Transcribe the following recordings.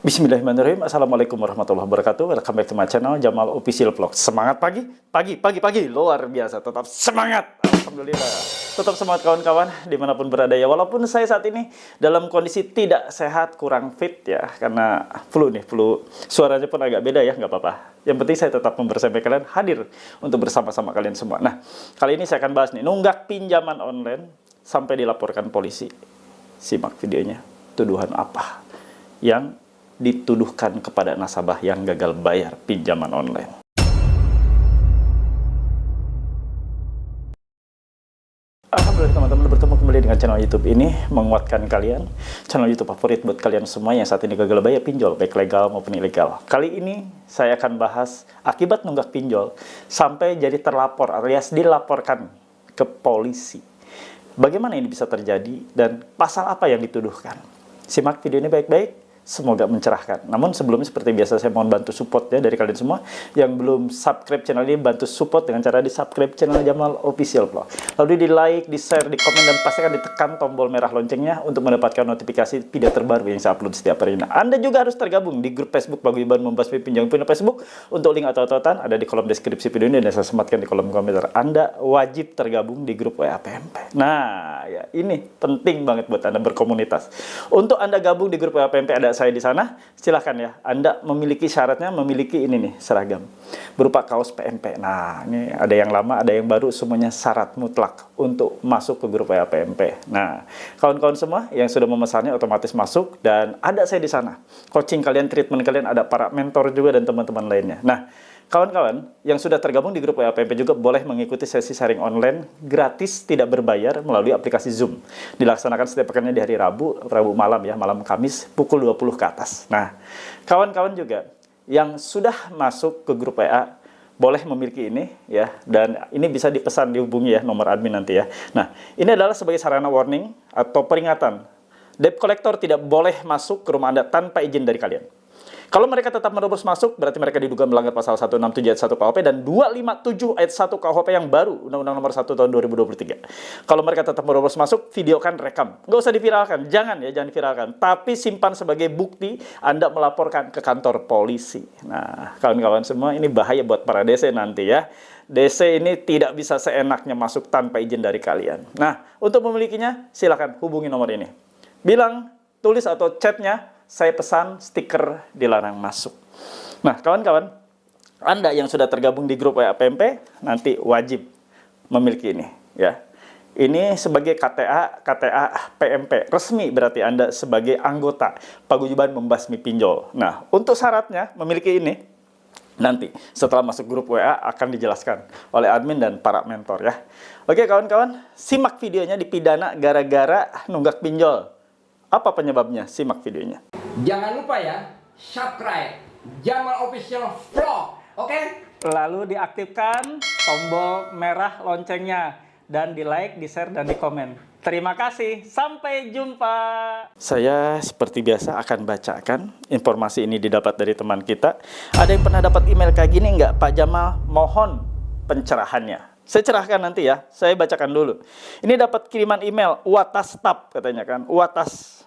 Bismillahirrahmanirrahim. Assalamualaikum warahmatullahi wabarakatuh. Welcome back to my channel Jamal Official Vlog. Semangat pagi, pagi, luar biasa. Tetap semangat, alhamdulillah. Tetap semangat kawan-kawan dimanapun berada ya. Walaupun saya saat ini dalam kondisi tidak sehat, kurang fit ya, karena flu. Suaranya pun agak beda ya, nggak apa-apa. Yang penting saya tetap membersamai kalian, hadir untuk bersama-sama kalian semua. Nah, kali ini saya akan bahas nih, nunggak pinjaman online sampai dilaporkan polisi. Simak videonya. Tuduhan apa yang dituduhkan kepada nasabah yang gagal bayar pinjaman online. Alhamdulillah teman-teman, bertemu kembali dengan channel YouTube ini, menguatkan kalian. Channel YouTube favorit buat kalian semua yang saat ini gagal bayar pinjol, baik legal maupun ilegal. Kali ini saya akan bahas akibat nunggak pinjol sampai jadi terlapor alias dilaporkan ke polisi. Bagaimana ini bisa terjadi dan pasal apa yang dituduhkan? Simak video ini baik-baik. Semoga mencerahkan. Namun sebelumnya seperti biasa saya mohon bantu support ya dari kalian semua yang belum subscribe channel ini, bantu support dengan cara di subscribe channel Jamal Official Vlog. Lalu di like, di share, di komen, dan pastikan ditekan tombol merah loncengnya untuk mendapatkan notifikasi video terbaru yang saya upload setiap hari. Nah, Anda juga harus tergabung di grup Facebook Paguyuban Membasmi Pinjam Pinjam Facebook. Untuk link atau tautan ada di kolom deskripsi video ini dan saya sematkan di kolom komentar. Anda wajib tergabung di grup WA PMP. Nah, ya ini penting banget buat Anda berkomunitas. Untuk Anda gabung di grup WA PMP ada saya di sana, silahkan ya. Anda memiliki syaratnya, memiliki ini nih, seragam berupa kaos PMP. Nah, ini ada yang lama, ada yang baru, semuanya syarat mutlak untuk masuk ke grup WA PMP. Nah, kawan-kawan semua yang sudah memesannya otomatis masuk dan ada saya di sana. Coaching kalian, treatment kalian, ada para mentor juga dan teman-teman lainnya. Nah, kawan-kawan yang sudah tergabung di grup WA PMP juga boleh mengikuti sesi sharing online gratis, tidak berbayar melalui aplikasi Zoom. Dilaksanakan setiap pekannya di hari Rabu malam ya, malam Kamis pukul 20 ke atas. Nah, kawan-kawan juga yang sudah masuk ke grup WA boleh memiliki ini ya, dan ini bisa dipesan, dihubungi ya nomor admin nanti ya. Nah, ini adalah sebagai sarana warning atau peringatan. Debt collector tidak boleh masuk ke rumah Anda tanpa izin dari kalian. Kalau mereka tetap menerobos masuk, berarti mereka diduga melanggar pasal 167 ayat 1 KUHP dan 257 ayat 1 KUHP yang baru, Undang-Undang Nomor 1 Tahun 2023. Kalau mereka tetap menerobos masuk, videokan, rekam. Nggak usah diviralkan, jangan diviralkan. Tapi simpan sebagai bukti Anda melaporkan ke kantor polisi. Nah, kawan-kawan semua, ini bahaya buat para DC nanti ya. DC ini tidak bisa seenaknya masuk tanpa izin dari kalian. Nah, untuk memilikinya, silakan hubungi nomor ini. Bilang, tulis atau chatnya, saya pesan stiker dilarang masuk. Nah, kawan-kawan, Anda yang sudah tergabung di grup WA PMP, nanti wajib memiliki ini. Ya. Ini sebagai KTA PMP, resmi berarti Anda sebagai anggota Paguyuban Membasmi Pinjol. Nah, untuk syaratnya memiliki ini, nanti setelah masuk grup WA akan dijelaskan oleh admin dan para mentor ya. Oke kawan-kawan, simak videonya dipidana gara-gara nunggak pinjol. Apa penyebabnya? Simak videonya. Jangan lupa ya, subscribe Jamal Official Vlog, oke? Lalu diaktifkan tombol merah loncengnya dan di like, di share, dan di komen. Terima kasih, sampai jumpa. Saya seperti biasa akan bacakan informasi ini didapat dari teman kita. Ada yang pernah dapat email kayak gini nggak, Pak Jamal? Mohon pencerahannya. Saya cerahkan nanti ya, saya bacakan dulu. Ini dapat kiriman email, Watas Tab katanya kan, Watas.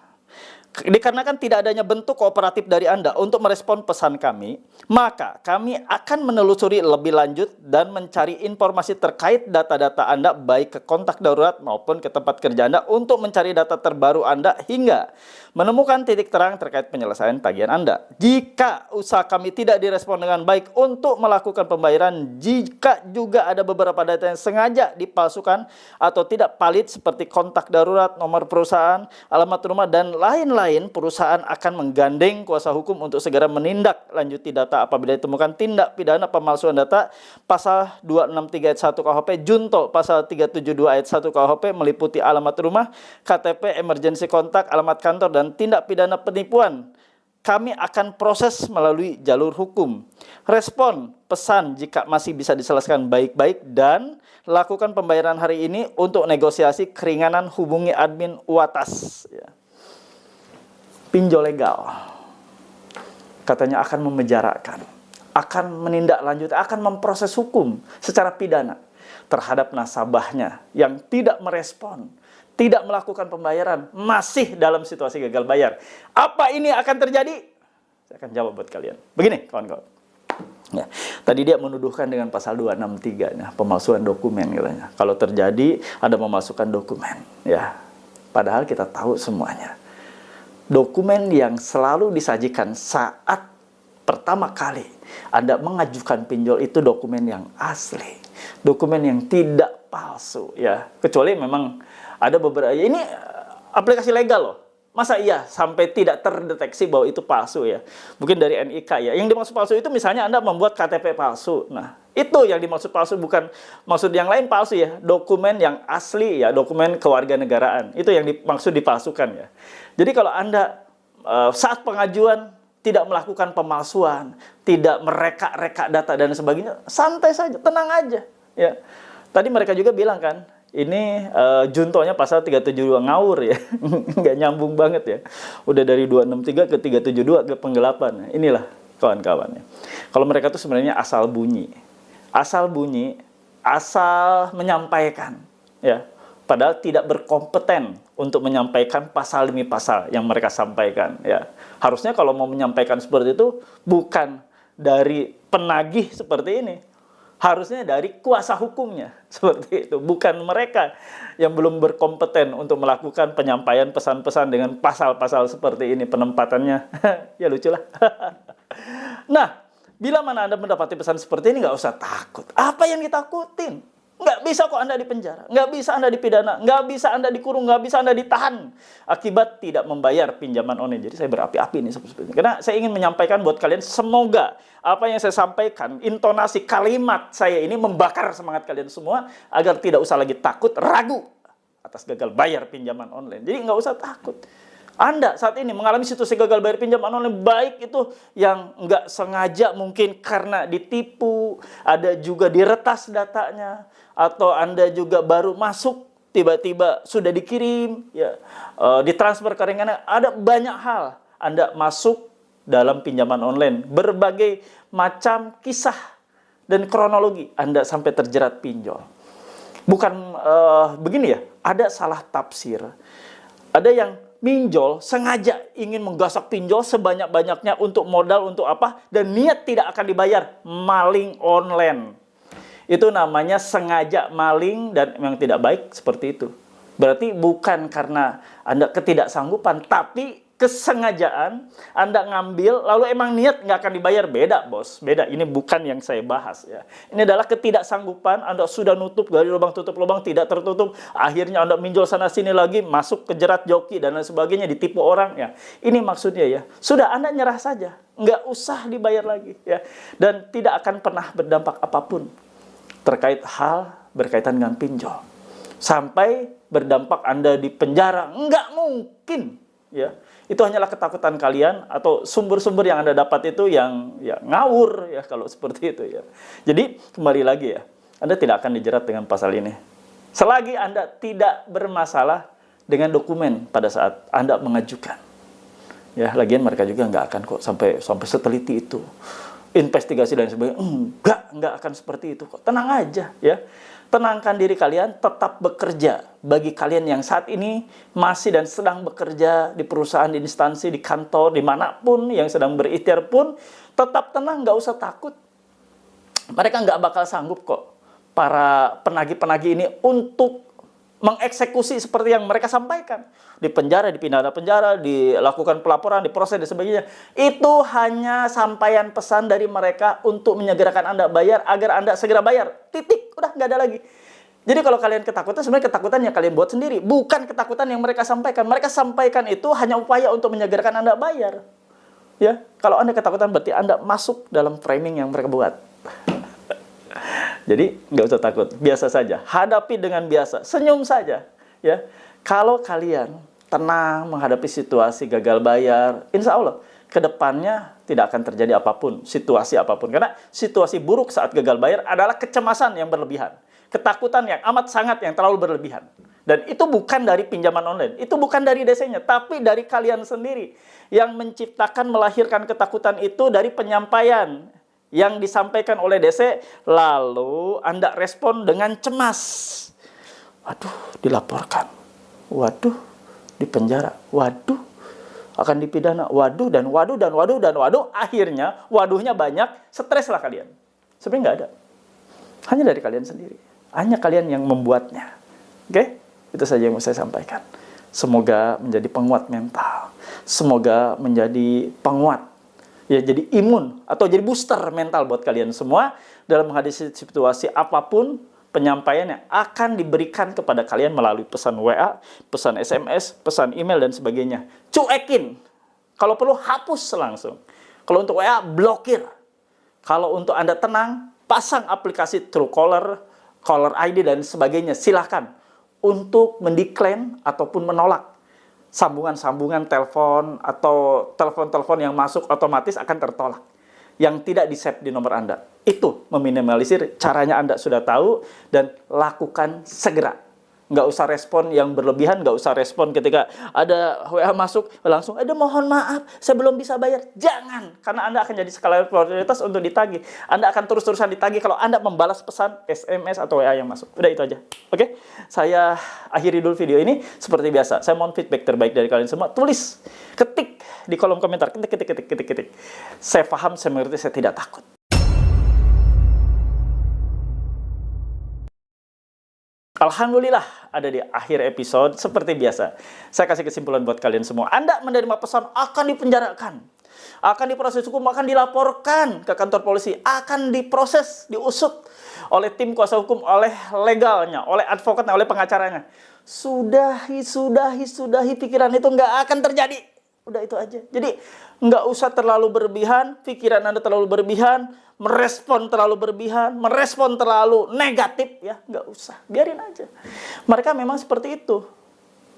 Dikarenakan tidak adanya bentuk kooperatif dari Anda untuk merespon pesan kami, maka kami akan menelusuri lebih lanjut dan mencari informasi terkait data-data Anda baik ke kontak darurat maupun ke tempat kerja Anda untuk mencari data terbaru Anda hingga menemukan titik terang terkait penyelesaian tagihan Anda. Jika usaha kami tidak direspon dengan baik untuk melakukan pembayaran, jika juga ada beberapa data yang sengaja dipalsukan atau tidak valid seperti kontak darurat, nomor perusahaan, alamat rumah, dan lain-lain, perusahaan akan menggandeng kuasa hukum untuk segera menindaklanjuti data apabila ditemukan tindak pidana pemalsuan data pasal 263 ayat 1 KUHP junto pasal 372 ayat 1 KUHP meliputi alamat rumah, KTP, emergency kontak, alamat kantor, dan tindak pidana penipuan. Kami akan proses melalui jalur hukum. Respon pesan jika masih bisa diselesaikan baik-baik dan lakukan pembayaran hari ini. Untuk negosiasi keringanan hubungi admin Watas ya. Pinjol legal katanya akan memenjarakan, akan menindaklanjuti, akan memproses hukum secara pidana terhadap nasabahnya yang tidak merespon, tidak melakukan pembayaran, masih dalam situasi gagal bayar. Apa ini akan terjadi? Saya akan jawab buat kalian. Begini, kawan-kawan. Ya, tadi dia menuduhkan dengan pasal 263, nah, pemalsuan dokumen katanya. Kalau terjadi ada memasukkan dokumen, ya. Padahal kita tahu semuanya. Dokumen yang selalu disajikan saat pertama kali Anda mengajukan pinjol itu dokumen yang asli, dokumen yang tidak palsu, ya. Kecuali memang ada beberapa, ini aplikasi legal loh. Masa iya sampai tidak terdeteksi bahwa itu palsu ya? Mungkin dari NIK ya. Yang dimaksud palsu itu misalnya Anda membuat KTP palsu. Nah, itu yang dimaksud palsu, bukan maksud yang lain palsu ya. Dokumen yang asli ya, dokumen kewarganegaraan. Itu yang dimaksud dipalsukan ya. Jadi kalau Anda saat pengajuan tidak melakukan pemalsuan, tidak mereka-reka data dan sebagainya, santai saja, tenang aja ya. Tadi mereka juga bilang kan, ini juntonya pasal 372 ngawur ya. Nggak nyambung banget ya. Udah dari 263 ke 372 ke penggelapan. Inilah kawan-kawannya. Kalau mereka tuh sebenarnya asal bunyi. Asal bunyi, asal menyampaikan ya. Padahal tidak berkompeten untuk menyampaikan pasal demi pasal yang mereka sampaikan ya. Harusnya kalau mau menyampaikan seperti itu bukan dari penagih seperti ini. Harusnya dari kuasa hukumnya, seperti itu. Bukan mereka yang belum berkompeten untuk melakukan penyampaian pesan-pesan dengan pasal-pasal seperti ini, penempatannya. Ya lucu lah. Nah, bila mana Anda mendapati pesan seperti ini, nggak usah takut. Apa yang ditakutin? Nggak bisa kok Anda dipenjara, nggak bisa Anda dipidana, nggak bisa Anda dikurung, nggak bisa Anda ditahan akibat tidak membayar pinjaman online. Jadi saya berapi-api nih seperti ini. Karena saya ingin menyampaikan buat kalian, semoga apa yang saya sampaikan, intonasi kalimat saya ini membakar semangat kalian semua agar tidak usah lagi takut, ragu atas gagal bayar pinjaman online. Jadi nggak usah takut. Anda saat ini mengalami situasi gagal bayar pinjaman online, baik itu yang nggak sengaja mungkin karena ditipu, ada juga diretas datanya, atau Anda juga baru masuk, tiba-tiba sudah dikirim, ya, ditransfer ke rekening, ada banyak hal Anda masuk dalam pinjaman online, berbagai macam kisah dan kronologi Anda sampai terjerat pinjol. Bukan begini ya, ada salah tafsir, ada yang pinjol sengaja ingin menggasak pinjol sebanyak-banyaknya untuk modal, untuk apa, dan niat tidak akan dibayar, maling online. Itu namanya sengaja maling dan memang tidak baik seperti itu. Berarti bukan karena Anda ketidaksanggupan, tapi kesengajaan Anda ngambil, lalu emang niat nggak akan dibayar. Beda, bos. Beda. Ini bukan yang saya bahas ya. Ini adalah ketidaksanggupan. Anda sudah nutup, gali lubang, tutup lubang, tidak tertutup. Akhirnya Anda minjol sana-sini lagi, masuk ke jerat joki, dan lain sebagainya, ditipu orang ya. Ini maksudnya ya. Sudah, Anda nyerah saja. Nggak usah dibayar lagi ya. Dan tidak akan pernah berdampak apapun terkait hal berkaitan dengan pinjol. Sampai berdampak Anda di penjara. Nggak mungkin ya. Itu hanyalah ketakutan kalian atau sumber-sumber yang Anda dapat itu yang ya ngawur ya kalau seperti itu ya. Jadi kembali lagi ya, Anda tidak akan dijerat dengan pasal ini. Selagi Anda tidak bermasalah dengan dokumen pada saat Anda mengajukan. Ya, lagian mereka juga nggak akan kok sampai seteliti itu. Investigasi dan sebagainya. Nggak akan seperti itu kok. Tenang aja ya. Tenangkan diri kalian, tetap bekerja. Bagi kalian yang saat ini masih dan sedang bekerja di perusahaan, di instansi, di kantor, dimanapun yang sedang berikhtiar pun, tetap tenang, nggak usah takut. Mereka nggak bakal sanggup kok, para penagih-penagih ini, untuk mengeksekusi seperti yang mereka sampaikan. Di penjara, dipidana penjara, dilakukan pelaporan, diproses, dan sebagainya. Itu hanya sampaian pesan dari mereka untuk menyegerakan Anda bayar, agar Anda segera bayar. Titik, udah nggak ada lagi. Jadi kalau kalian ketakutan, sebenarnya ketakutan yang kalian buat sendiri. Bukan ketakutan yang mereka sampaikan. Mereka sampaikan itu hanya upaya untuk menyegerakan Anda bayar. Ya, kalau Anda ketakutan berarti Anda masuk dalam framing yang mereka buat. Jadi nggak usah takut, biasa saja. Hadapi dengan biasa, senyum saja. Ya, kalau kalian tenang menghadapi situasi gagal bayar, insya Allah kedepannya tidak akan terjadi apapun, situasi apapun. Karena situasi buruk saat gagal bayar adalah kecemasan yang berlebihan, ketakutan yang amat sangat yang terlalu berlebihan. Dan itu bukan dari pinjaman online, itu bukan dari DC-nya, tapi dari kalian sendiri yang menciptakan, melahirkan ketakutan itu dari penyampaian yang disampaikan oleh DC, lalu Anda respon dengan cemas. Waduh, dilaporkan. Waduh, dipenjara. Waduh, akan dipidana. Waduh, dan waduh, dan waduh, dan waduh. Akhirnya, waduhnya banyak, stres lah kalian. Sebenarnya nggak ada. Hanya dari kalian sendiri. Hanya kalian yang membuatnya. Oke? Itu saja yang mau saya sampaikan. Semoga menjadi penguat mental. Semoga menjadi penguat. Ya, jadi imun atau jadi booster mental buat kalian semua dalam menghadapi situasi apapun. Penyampaiannya akan diberikan kepada kalian melalui pesan WA, pesan SMS, pesan email, dan sebagainya. Cuekin. Kalau perlu, hapus langsung. Kalau untuk WA, blokir. Kalau untuk Anda tenang, pasang aplikasi Truecaller, Caller ID, dan sebagainya. Silahkan untuk mendekline ataupun menolak. Sambungan-sambungan telepon atau telepon-telepon yang masuk otomatis akan tertolak. Yang tidak di-save di nomor Anda. Itu meminimalisir, caranya Anda sudah tahu, dan lakukan segera. Nggak usah respon yang berlebihan, nggak usah respon ketika ada WA masuk, langsung, mohon maaf, saya belum bisa bayar. Jangan, karena Anda akan jadi skala prioritas untuk ditagih. Anda akan terus-terusan ditagih kalau Anda membalas pesan SMS atau WA yang masuk. Udah itu aja. Oke? Saya akhiri dulu video ini. Seperti biasa, saya mohon feedback terbaik dari kalian semua. Tulis, ketik di kolom komentar. Ketik. Saya paham, saya mengerti, saya tidak takut. Alhamdulillah, ada di akhir episode. Seperti biasa, saya kasih kesimpulan buat kalian semua. Anda menerima pesan akan dipenjarakan, akan diproses hukum, akan dilaporkan ke kantor polisi, akan diproses, diusut oleh tim kuasa hukum, oleh legalnya, oleh advokatnya, oleh pengacaranya. Sudahi pikiran itu nggak akan terjadi. Udah itu aja. Jadi nggak usah terlalu berlebihan, pikiran Anda terlalu berlebihan, merespon terlalu berlebihan, merespon terlalu negatif, ya nggak usah. Biarin aja. Mereka memang seperti itu.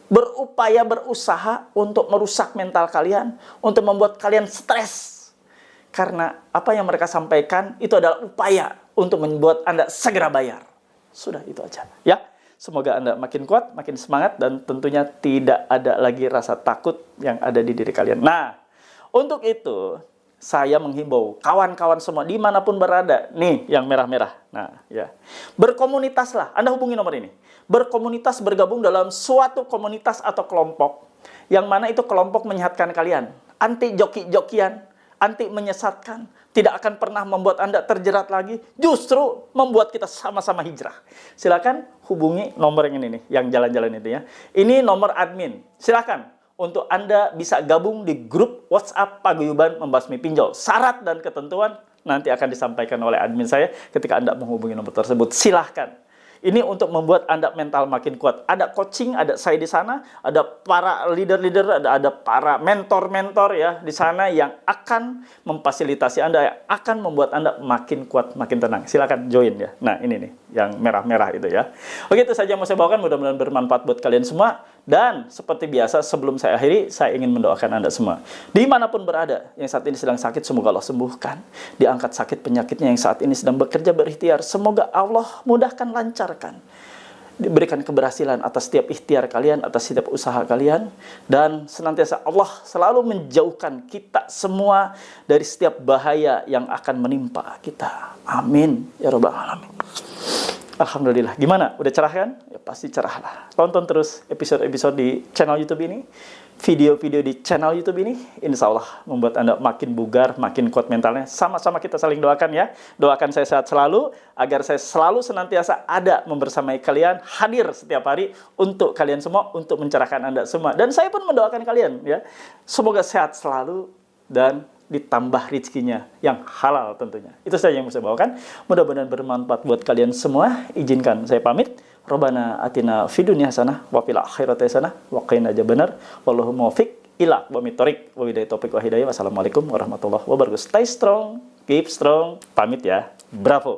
Berupaya, berusaha untuk merusak mental kalian, untuk membuat kalian stres. Karena apa yang mereka sampaikan itu adalah upaya untuk membuat Anda segera bayar. Sudah itu aja. Ya. Semoga Anda makin kuat, makin semangat, dan tentunya tidak ada lagi rasa takut yang ada di diri kalian. Nah, untuk itu, saya menghimbau kawan-kawan semua, dimanapun berada, nih yang merah-merah. Nah, ya, berkomunitaslah. Anda hubungi nomor ini. Berkomunitas, bergabung dalam suatu komunitas atau kelompok, yang mana itu kelompok menyehatkan kalian. Anti joki-jokian, anti menyesatkan, tidak akan pernah membuat Anda terjerat lagi, justru membuat kita sama-sama hijrah. Silakan hubungi nomor yang ini nih, yang jalan-jalan itu ya. Ini nomor admin. Silakan untuk Anda bisa gabung di grup WhatsApp Paguyuban Membasmi Pinjol. Syarat dan ketentuan nanti akan disampaikan oleh admin saya ketika Anda menghubungi nomor tersebut. Silahkan. Ini untuk membuat Anda mental makin kuat. Ada coaching, ada saya di sana, ada para leader-leader, ada para mentor-mentor ya di sana yang akan memfasilitasi Anda, yang akan membuat Anda makin kuat, makin tenang. Silakan join ya. Nah, ini nih yang merah-merah itu ya. Oke, itu saja yang mau saya bawakan, mudah-mudahan bermanfaat buat kalian semua. Dan seperti biasa, sebelum saya akhiri, saya ingin mendoakan Anda semua. Dimanapun berada, yang saat ini sedang sakit, semoga Allah sembuhkan. Diangkat sakit penyakitnya yang saat ini sedang bekerja berikhtiar, semoga Allah mudahkan, lancarkan. Diberikan keberhasilan atas setiap ikhtiar kalian, atas setiap usaha kalian. Dan senantiasa Allah selalu menjauhkan kita semua dari setiap bahaya yang akan menimpa kita. Amin. Ya Rabbal Alamin. Alhamdulillah. Gimana? Udah cerah kan? Ya pasti cerah lah. Tonton terus episode-episode di channel YouTube ini. Video-video di channel YouTube ini. Insya Allah membuat Anda makin bugar, makin kuat mentalnya. Sama-sama kita saling doakan ya. Doakan saya sehat selalu. Agar saya selalu senantiasa ada membersamai kalian. Hadir setiap hari untuk kalian semua. Untuk mencerahkan Anda semua. Dan saya pun mendoakan kalian ya. Semoga sehat selalu. Dan ditambah rezekinya yang halal tentunya. Itu saja yang saya bawakan. Mudah-mudahan bermanfaat buat kalian semua. Izinkan saya pamit. Rabbana atina fid dunya hasanah wa fil akhirati hasanah wa qina adzabannar. Wallahu muwaffiq ila aqwamit thoriq wa billahi taufiq wa hidayah. Wassalamualaikum warahmatullahi wabarakatuh. Stay strong, keep strong. Pamit ya. Bravo.